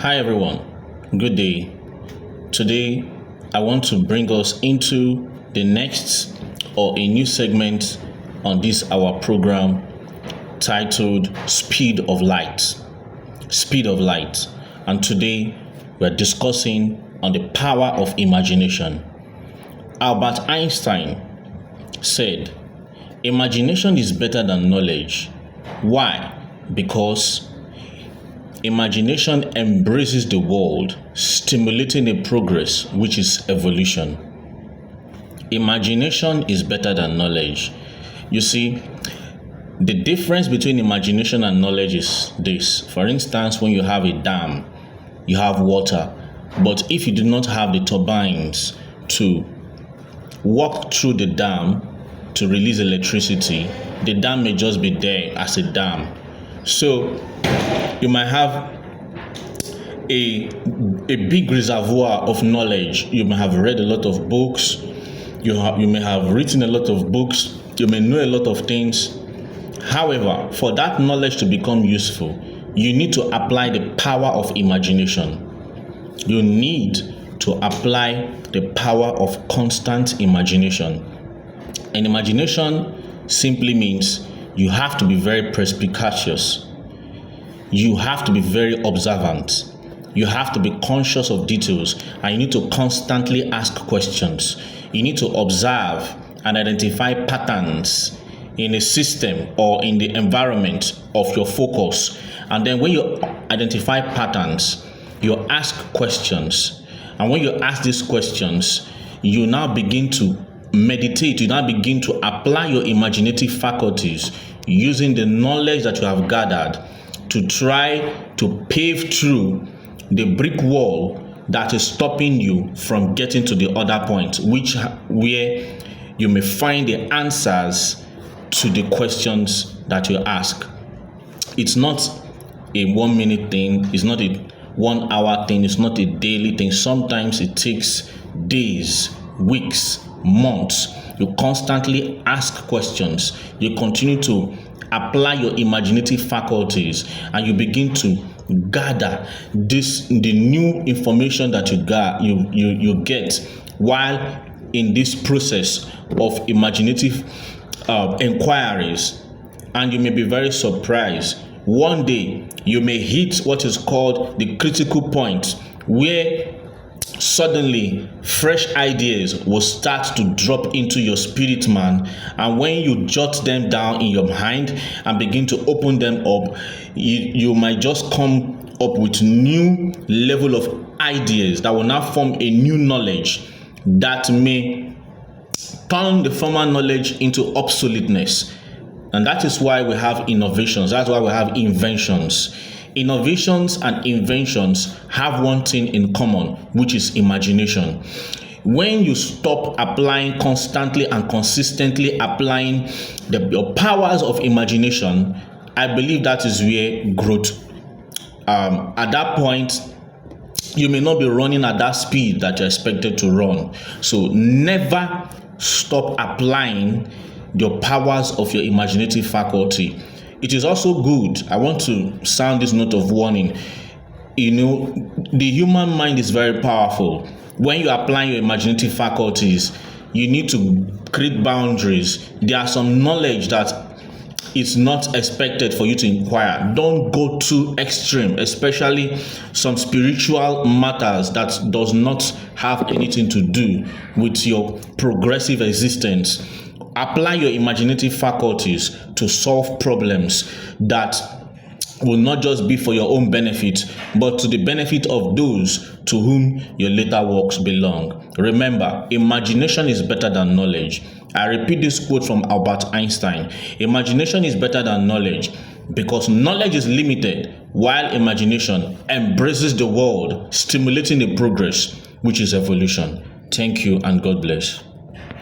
Hi everyone, good day. Today I want to bring us into the next or a new segment on this our program titled Speed of Light. Speed of Light. And today we're discussing on the power of imagination. Albert Einstein said, "Imagination is better than knowledge." Why? Because imagination embraces the world, stimulating a progress which is evolution. Imagination is better than knowledge. You see, the difference between imagination and knowledge is this. For instance, when you have a dam, you have water, but if you do not have the turbines to walk through the dam to release electricity, the dam may just be there as a dam. So you might have a big reservoir of knowledge. You may have read a lot of books. You may have written a lot of books. You may know a lot of things. However, for that knowledge to become useful, you need to apply the power of imagination. You need to apply the power of constant imagination. And imagination simply means you have to be very perspicacious. You have to be very observant. You have to be conscious of details, and you need to constantly ask questions. You need to observe and identify patterns in a system or in the environment of your focus. And then when you identify patterns, you ask questions. And when you ask these questions, you now begin to meditate. You now begin to apply your imaginative faculties using the knowledge that you have gathered to try to pave through the brick wall that is stopping you from getting to the other point, where you may find the answers to the questions that you ask. It's not a 1 minute thing, it's not a 1 hour thing, it's not a daily thing. Sometimes it takes days, weeks, months. You constantly ask questions. You continue to apply your imaginative faculties, and you begin to gather the new information that you get while in this process of imaginative inquiries. And you may be very surprised. One day you may hit what is called the critical point, where suddenly fresh ideas will start to drop into your spirit man, and when you jot them down in your mind and begin to open them up, you might just come up with new level of ideas that will now form a new knowledge that may turn the former knowledge into obsoleteness. And that is why we have innovations. That's why we have inventions. Innovations and inventions have one thing in common, which is imagination. When you stop applying constantly and consistently applying your powers of imagination, I believe that is where growth. At that point, you may not be running at that speed that you're expected to run. So never stop applying your powers of your imaginative faculty. It is also good, I want to sound this note of warning. The human mind is very powerful. When you apply your imaginative faculties, you need to create boundaries. There are some knowledge that is not expected for you to inquire. Don't go too extreme, especially some spiritual matters that does not have anything to do with your progressive existence. Apply your imaginative faculties to solve problems that will not just be for your own benefit, but to the benefit of those to whom your later works belong. Remember, imagination is better than knowledge. I repeat this quote from Albert Einstein. Imagination is better than knowledge because knowledge is limited, while imagination embraces the world, stimulating the progress, which is evolution. Thank you and God bless.